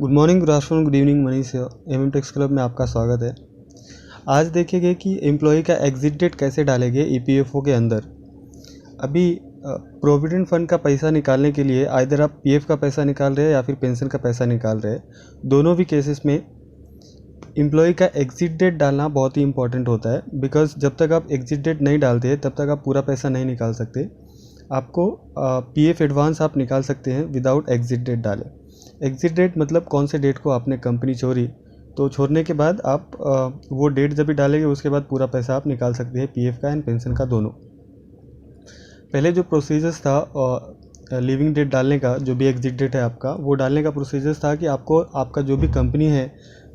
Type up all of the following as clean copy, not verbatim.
Good morning, good afternoon, good evening. Manish MM tax club में आपका स्वागत है। आज देखेंगे कि एम्प्लॉय का एग्जिट डेट कैसे डालेंगे ईपीएफओ के अंदर। अभी प्रोविडेंट फंड का पैसा निकालने के लिए आइदर आप पीएफ का पैसा निकाल रहे हैं या फिर पेंशन का पैसा निकाल रहे हैं। दोनों भी केसेस में एम्प्लॉय का एग्जिट डेट डालना बहुत ही इंपॉर्टेंट होता है, बिकॉज जब तक आप एग्जिट डेट नहीं डालते हैं तब तक आप पूरा पैसा नहीं निकाल सकते। आपको पीएफ एडवांस आप निकाल सकते हैं विदाउट एग्जिट डेट डाले। एग्जिट डेट मतलब कौन से डेट को आपने कंपनी छोड़ी, तो छोड़ने के बाद आप वो डेट जब भी डालेंगे उसके बाद पूरा पैसा आप निकाल सकते हैं, पीएफ का एंड पेंशन का दोनों। पहले जो प्रोसीजर्स था लिविंग डेट डालने का, जो भी एग्जिट डेट है आपका, वो डालने का प्रोसीजर्स था कि आपको आपका जो भी कंपनी है,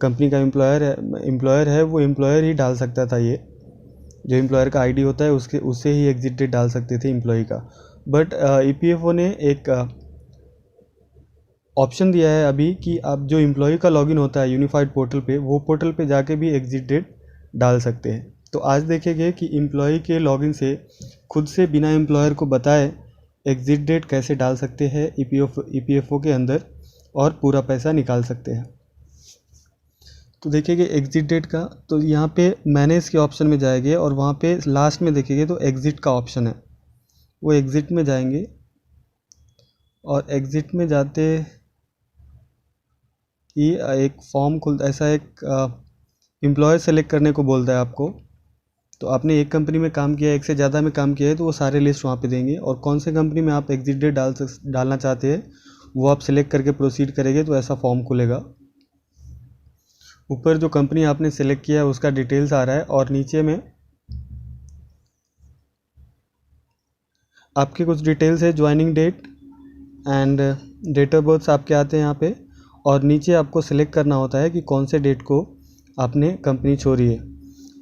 कंपनी का एम्प्लॉयर है वो एम्प्लॉयर ही डाल सकता था। ये जो एम्प्लॉयर का आईडी होता है उससे ही एग्जिट डेट डाल सकते थे एम्प्लॉय का। बट ईपीएफओ ने एक ऑप्शन दिया है अभी कि आप जो एम्प्लॉय का लॉगिन होता है यूनिफाइड पोर्टल पे, वो पोर्टल पे जाके भी एग्जिट डेट डाल सकते हैं। तो आज देखेंगे कि एम्प्लॉय के लॉगिन से खुद से बिना एम्प्लॉयर को बताए एग्जिट डेट कैसे डाल सकते हैं ईपीएफओ के अंदर और पूरा पैसा निकाल सकते हैं। तो देखेंगे एग्जिट डेट का, तो यहाँ पे मैनेज के ऑप्शन में जाएंगे और वहाँ पे लास्ट में देखेंगे तो एग्जिट का ऑप्शन है, वो एग्जिट में जाएंगे और एग्जिट में जाते ही एक फॉर्म खुलता, ऐसा एक एम्प्लॉयर सेलेक्ट करने को बोलता है आपको। तो आपने एक कंपनी में काम किया है, एक से ज़्यादा में काम किया है, तो वो सारे लिस्ट वहाँ पे देंगे और कौन से कंपनी में आप एग्जिट डेट डालना चाहते हैं वो आप सिलेक्ट करके प्रोसीड करेंगे तो ऐसा फॉर्म खुलेगा। ऊपर जो कंपनी आपने सेलेक्ट किया है उसका डिटेल्स आ रहा है और नीचे में आपके कुछ डिटेल्स है, joining date and date of birth आपके आते हैं यहाँ पे। और नीचे आपको सिलेक्ट करना होता है कि कौन से डेट को आपने कंपनी छोड़ी है।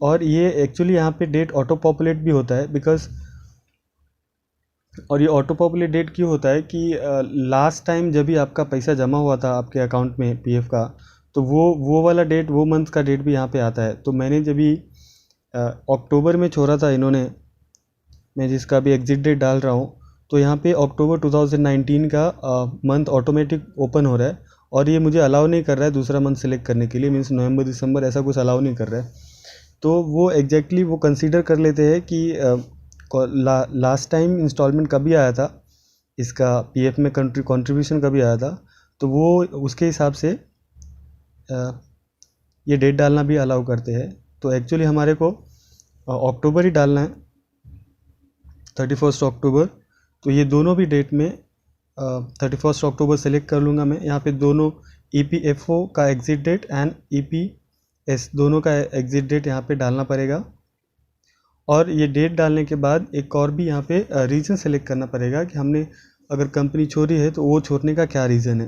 और ये एक्चुअली यहाँ पे डेट ऑटो पॉपुलेट भी होता है बिकॉज, और ये ऑटो पॉपुलेट डेट क्यों होता है कि लास्ट टाइम जब भी आपका पैसा जमा हुआ था आपके अकाउंट में पीएफ का, तो वो वाला डेट, वो मंथ का डेट भी यहाँ पे आता है। तो मैंने जब भी अक्टूबर में छोड़ा था इन्होंने, मैं जिसका भी एग्जिट डेट डाल रहा हूँ, तो यहाँ पे अक्टूबर 2019 का मंथ ऑटोमेटिक ओपन हो रहा है और ये मुझे अलाउ नहीं कर रहा है दूसरा मंथ सेलेक्ट करने के लिए, मीन्स नवंबर दिसंबर ऐसा कुछ अलाउ नहीं कर रहा है। तो वो एग्जैक्टली वो कंसीडर कर लेते हैं कि लास्ट टाइम इंस्टॉलमेंट कभी आया था, इसका पीएफ में कंट्रीब्यूशन कभी आया था, तो वो उसके हिसाब से ये डेट डालना भी अलाउ करते हैं। तो एक्चुअली हमारे को अक्टूबर ही डालना है, 31 अक्टूबर। तो ये दोनों भी डेट में 31 अक्टूबर सेलेक्ट कर लूँगा मैं। यहाँ पे दोनों ईपीएफओ का एग्जिट डेट एंड ईपीएस दोनों का एग्जिट डेट यहाँ पे डालना पड़ेगा। और ये डेट डालने के बाद एक और भी यहाँ पे रीज़न सेलेक्ट करना पड़ेगा कि हमने अगर कंपनी छोड़ी है तो वो छोड़ने का क्या रीज़न है।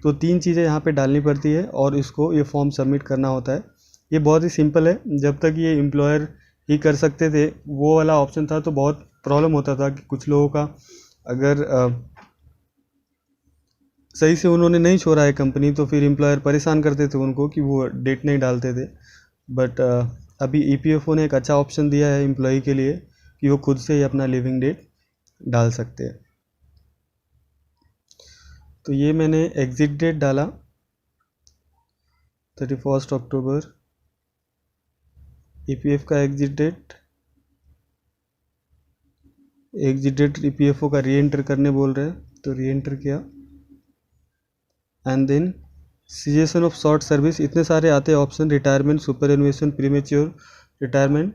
तो 3 चीज़ें यहाँ पे डालनी पड़ती है और इसको ये फॉर्म सबमिट करना होता है। ये बहुत ही सिंपल है। जब तक ये एम्प्लॉयर ही कर सकते थे, वो वाला ऑप्शन था, तो बहुत प्रॉब्लम होता था कि कुछ लोगों का अगर सही से उन्होंने नहीं छोड़ा है कंपनी, तो फिर एम्प्लॉयर परेशान करते थे उनको कि वो डेट नहीं डालते थे। बट अभी ईपीएफओ ने एक अच्छा ऑप्शन दिया है एम्प्लॉय के लिए कि वो खुद से ही अपना लिविंग डेट डाल सकते हैं। तो ये मैंने एग्जिट डेट डाला 31 अक्टूबर, ईपीएफ का एग्जिट डेट ईपीएफओ का री एंटर करने बोल रहे हैं, तो री एंटर किया and then cessation of short service, इतने सारे आते हैं option, retirement, superannuation, premature retirement,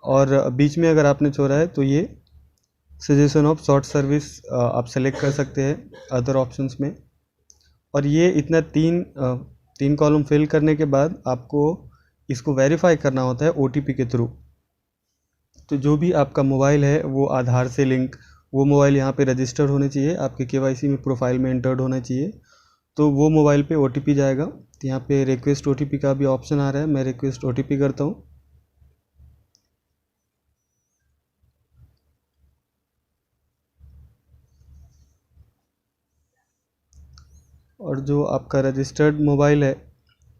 और बीच में अगर आपने छोड़ा है तो ये सजेशन ऑफ शॉर्ट सर्विस आप सेलेक्ट कर सकते हैं अदर ऑप्शंस में। और ये इतना तीन कॉलम फिल करने के बाद आपको इसको वेरीफाई करना होता है ओटीपी के थ्रू। तो जो भी आपका मोबाइल है वो आधार से लिंक, वो मोबाइल यहाँ पे रजिस्टर्ड होने चाहिए, आपके केवाईसी में प्रोफाइल में एंटर्ड होना चाहिए। तो वो मोबाइल पे ओटीपी जाएगा। तो यहाँ पे रिक्वेस्ट ओटीपी का भी ऑप्शन आ रहा है, मैं रिक्वेस्ट ओटीपी करता हूँ। और जो आपका रजिस्टर्ड मोबाइल है,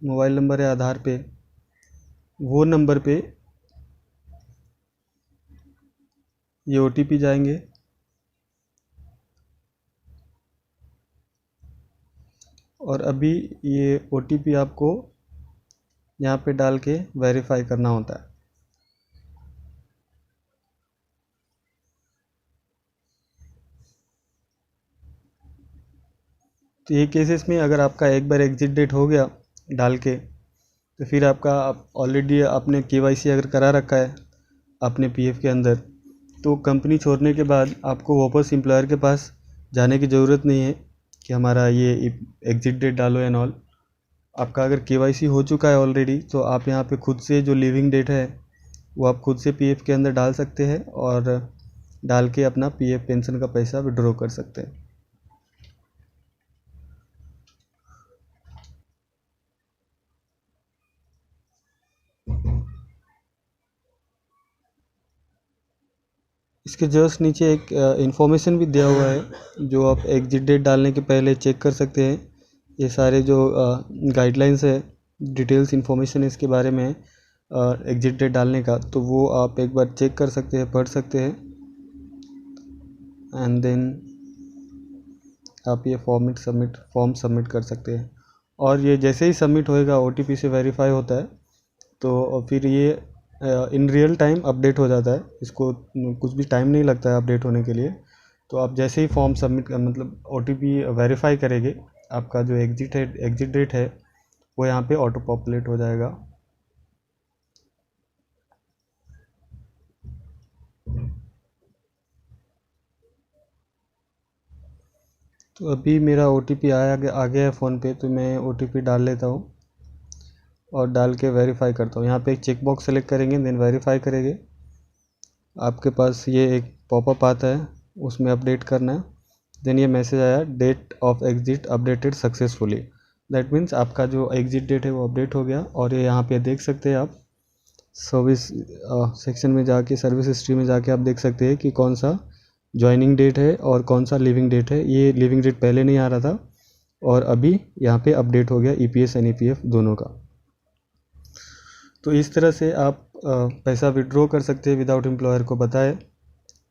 मोबाइल नंबर है आधार पे, वो नंबर पे ये ओटीपी जाएंगे। और अभी ये OTP आपको यहाँ पे डाल के वेरीफाई करना होता है। तो ये केसेस में अगर आपका एक बार एग्जिट डेट हो गया डाल के, तो फिर आपका ऑलरेडी आपने KYC अगर करा रखा है अपने PF के अंदर, तो कंपनी छोड़ने के बाद आपको वापस एम्प्लॉयर के पास जाने की ज़रूरत नहीं है कि हमारा ये एग्जिट डेट डालो एंड ऑल। आपका अगर KYC हो चुका है ऑलरेडी, तो आप यहाँ पे खुद से जो लिविंग डेट है वो आप खुद से PF के अंदर डाल सकते हैं और डाल के अपना PF पेंशन का पैसा विड्रॉ कर सकते हैं। इसके जस्ट नीचे एक इंफॉर्मेशन भी दिया हुआ है जो आप एग्जिट डेट डालने के पहले चेक कर सकते हैं। ये सारे जो गाइडलाइंस है, डिटेल्स इंफॉर्मेशन है इसके बारे में एग्जिट डेट डालने का, तो वो आप एक बार चेक कर सकते हैं, पढ़ सकते हैं एंड देन आप ये फॉर्म सबमिट कर सकते हैं। और ये जैसे ही सबमिट होएगा OTP से वेरीफाई होता है, तो फिर ये इन रियल टाइम अपडेट हो जाता है। इसको कुछ भी टाइम नहीं लगता है अपडेट होने के लिए। तो आप जैसे ही फॉर्म सबमिट मतलब OTP वेरीफाई करेंगे, आपका जो एग्जिट डेट है वो यहाँ पे ऑटो पॉपुलेट हो जाएगा। तो अभी मेरा OTP आ गया है फ़ोन पे, तो मैं OTP डाल लेता हूँ और डाल के वेरीफाई करता हूँ। यहाँ पे एक चेक बॉक्स सेलेक्ट करेंगे, देन वेरीफाई करेंगे। आपके पास ये एक पॉपअप आता है, उसमें अपडेट करना है। देन ये मैसेज आया, date of exit updated successfully. That means आपका जो एग्जिट डेट है वो अपडेट हो गया। और ये यहाँ पे देख सकते हैं आप सर्विस सेक्शन में जाके, सर्विस हिस्ट्री में जाके आप देख सकते हैं कि कौन सा ज्वाइनिंग डेट है और कौन सा लिविंग डेट है। ये लिविंग डेट पहले नहीं आ रहा था और अभी यहाँ पे अपडेट हो गया EPS एंड EPF दोनों का। तो इस तरह से आप पैसा विड्रॉ कर सकते हैं विदाउट एम्प्लॉयर को बताए।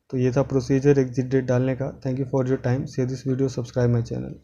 तो ये था प्रोसीजर एग्जिट डेट डालने का। Thank you for your time. Share this video, subscribe my channel.